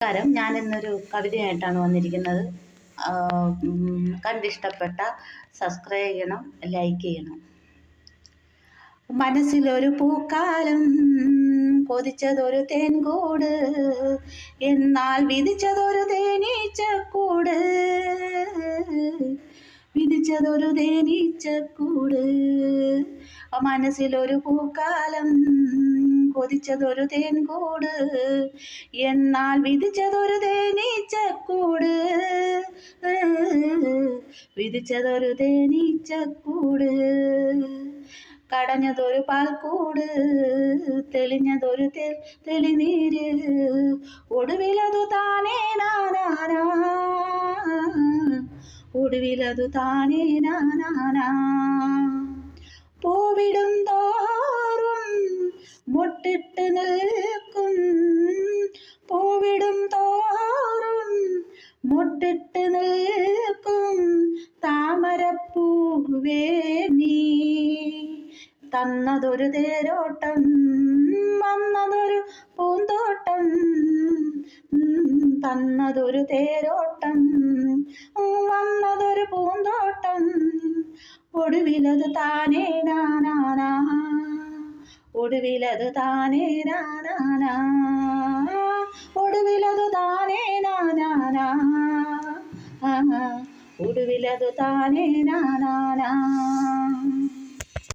നമസ്കാരം. ഞാൻ ഇന്നൊരു കവിതയായിട്ടാണ് വന്നിരിക്കുന്നത്. കണ്ടിഷ്ടപ്പെട്ട സബ്സ്ക്രൈബ് ചെയ്യണം, ലൈക്ക് ചെയ്യണം. മനസ്സിലൊരു പൂക്കാലം, കൊതിച്ചതൊരു തേൻകൂട്, എന്നാൽ വിധിച്ചതൊരു തേനീച്ചക്കൂട്. വിധിച്ചതൊരു തേനീച്ചക്കൂട്. മനസ്സിലൊരു പൂക്കാലം, കൊതിച്ചതൊരു തേൻകൂട്, എന്നാൽ വിധിച്ചതൊരു തേനീച്ചക്കൂട്. വിധിച്ചതൊരു തേനീച്ചക്കൂട്. കടഞ്ഞതൊരു പാൽക്കൂട്, തെളിഞ്ഞതൊരു തെളിനീര്, ഒടുവിലതു താനേ നാനാനാ. ഒടുവിലതു താനേ നാനാനാ. പൂവിടും തോറും മുട്ടിട്ട് നിൽക്കും, പൂവിടും തോറും മുട്ടിട്ട് നിൽക്കും താമരപ്പൂവേ നീ. തന്നതൊരു തേരോട്ടം, വന്നതൊരു പൂന്തോട്ടം. തന്നതൊരു തേരോട്ടം, വന്നതൊരു പൂന്തോട്ടം. ഒടുവിലത് താനേ നാനാനാ. ഒടുവിലത് താനേ നാനാനാ. ഒടുവിലത് താനേ നാനാനാ. ഒടുവിലത് താനേ നാനാനാ.